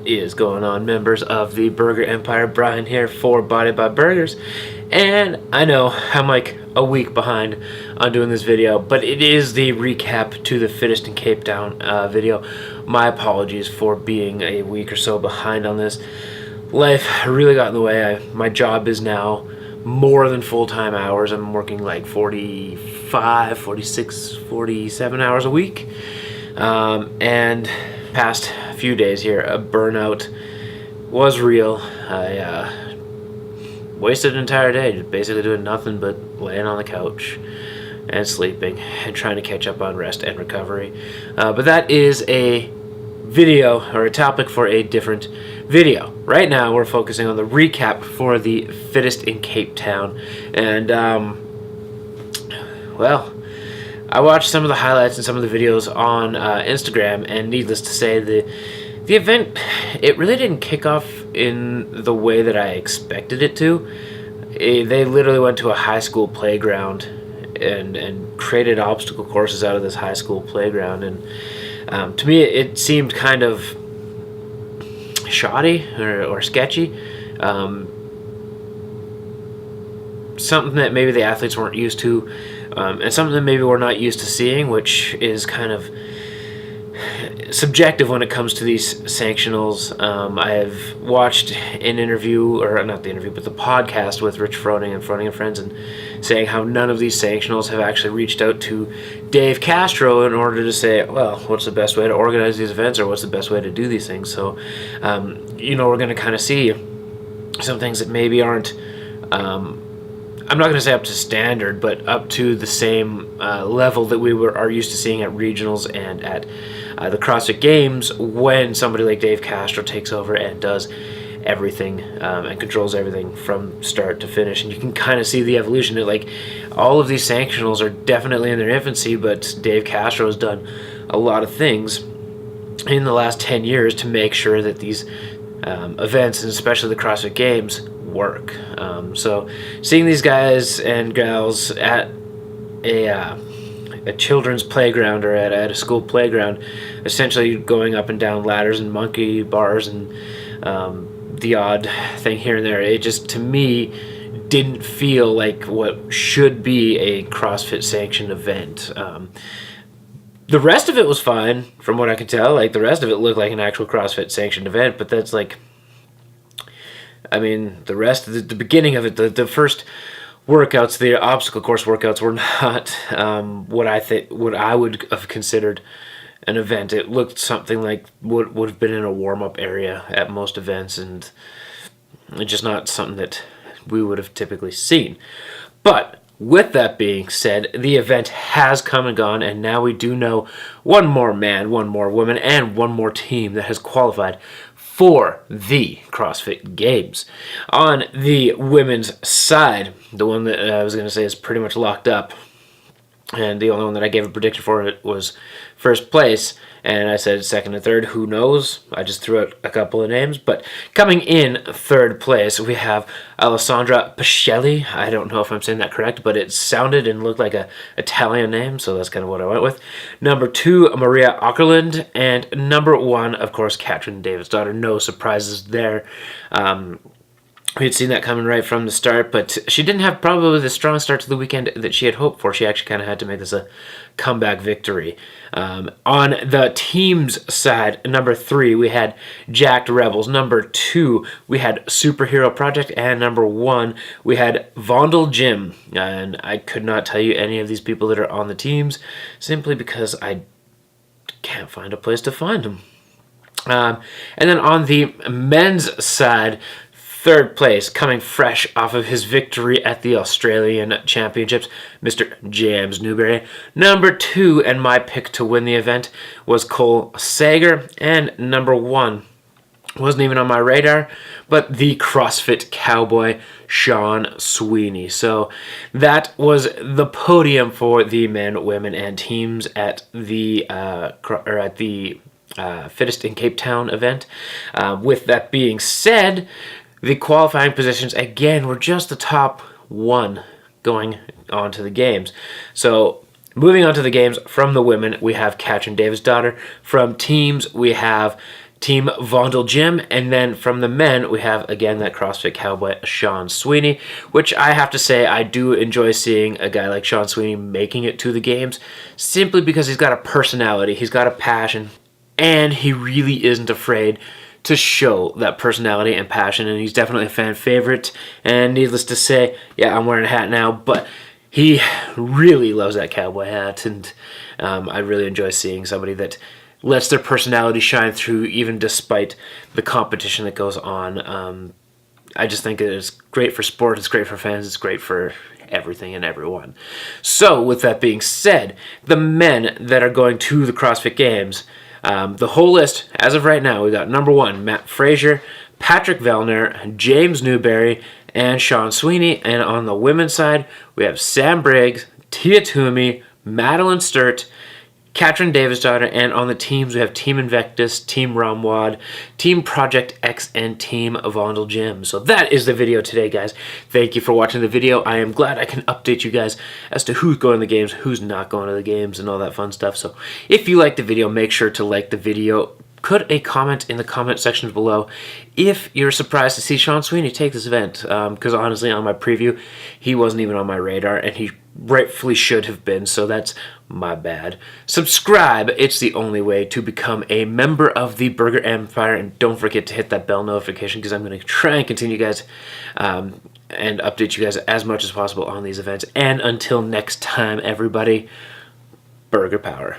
What is going on, members of the Burger Empire? Brian here for Body by Burgers, and I know I'm like a week behind on doing this video, but it is the recap to the Fittest in Cape Town video. My apologies for being a week or so behind on this. Life really got in the way. My job is now more than full-time hours. I'm working like 45, 46, 47 hours a week, and past few days here, a burnout was real. I wasted an entire day basically doing nothing but laying on the couch and sleeping and trying to catch up on rest and recovery. But that is a video or a topic for a different video. Right now we're focusing on the recap for the Fittest in Cape Town, and well, I watched some of the highlights and some of the videos on Instagram, and needless to say, the event, it really didn't kick off in the way that I expected it to. They literally went to a high school playground and created obstacle courses out of this high school playground, and to me it seemed kind of shoddy or sketchy. Something that maybe the athletes weren't used to, and something that maybe we're not used to seeing, which is kind of subjective when it comes to these sanctionals. I've watched an interview, or not the interview, but the podcast with Rich Froning and Friends, and saying how none of these sanctionals have actually reached out to Dave Castro in order to say, well, what's the best way to organize these events, or what's the best way to do these things. So, we're going to kind of see some things that maybe aren't, I'm not going to say up to standard, but up to the same level that we are used to seeing at regionals and at the CrossFit Games, when somebody like Dave Castro takes over and does everything and controls everything from start to finish. And you can kind of see the evolution. Like, all of these sanctionals are definitely in their infancy, but Dave Castro has done a lot of things in the last 10 years to make sure that these events, and especially the CrossFit Games, work. So seeing these guys and gals at a children's playground, or at a school playground, essentially going up and down ladders and monkey bars and the odd thing here and there, it just, to me, didn't feel like what should be a CrossFit sanctioned event. The rest of it was fine, from what I could tell. Like, the rest of it looked like an actual CrossFit sanctioned event, but that's like, I mean, the rest of the beginning of it, the first workouts, the obstacle course workouts, were not what I would have considered an event. It looked something like what would have been in a warm-up area at most events, and it's just not something that we would have typically seen. But with that being said, the event has come and gone, and now we do know one more man, one more woman, and one more team that has qualified for the CrossFit Games. On the women's side, the one that I was going to say is pretty much locked up, and the only one that I gave a prediction for it was first place, and I said second and third. Who knows? I just threw out a couple of names, but coming in third place, we have Alessandra Pacelli. I don't know if I'm saying that correct, but it sounded and looked like a Italian name, so that's kind of what I went with. Number 2, Maria Åkerlund, and number 1, of course, Katrin Davidsdottir. No surprises there. We had seen that coming right from the start, but she didn't have probably the strong start to the weekend that she had hoped for. She actually kind of had to make this a comeback victory. On the team's side, number 3, we had Jacked Rebels. Number 2, we had Superhero Project. And number 1, we had Vondel Gym. And I could not tell you any of these people that are on the teams, simply because I can't find a place to find them. And then on the men's side, third place, coming fresh off of his victory at the Australian Championships, Mr. James Newberry. Number 2, and my pick to win the event, was Cole Sager. And number 1 wasn't even on my radar, but the CrossFit Cowboy, Sean Sweeney. So that was the podium for the men, women, and teams at the Fittest in Cape Town event. With that being said, the qualifying positions, again, were just the top 1 going on to the games. So moving on to the games, from the women, we have Katrin Davidsdottir. From teams, we have Team Vondel Gym. And then from the men, we have, again, that CrossFit cowboy, Sean Sweeney, which I have to say I do enjoy seeing a guy like Sean Sweeney making it to the games, simply because he's got a personality, he's got a passion, and he really isn't afraid to show that personality and passion, and he's definitely a fan favorite. And needless to say, yeah, I'm wearing a hat now, but he really loves that cowboy hat, and I really enjoy seeing somebody that lets their personality shine through, even despite the competition that goes on. I just think it's great for sport, it's great for fans, it's great for everything and everyone. So, with that being said, the men that are going to the CrossFit Games, the whole list, as of right now, we got number 1, Matt Frazier, Patrick Vellner, James Newberry, and Sean Sweeney. And on the women's side, we have Sam Briggs, Tia Toomey, Madeline Sturt, Katrin Davis-Daughter, and on the teams we have Team Invictus, Team Ramwad, Team Project X, and Team Vondel Gym. So that is the video today, guys. Thank you for watching the video. I am glad I can update you guys as to who's going to the games, who's not going to the games, and all that fun stuff. So if you liked the video, make sure to like the video. Put a comment in the comment sections below if you're surprised to see Sean Sweeney take this event, because honestly, on my preview, he wasn't even on my radar, and he rightfully should have been, so that's my bad. Subscribe, it's the only way to become a member of the Burger Empire, and don't forget to hit that bell notification, because I'm going to try and continue, guys, and update you guys as much as possible on these events. And until next time, everybody, Burger Power.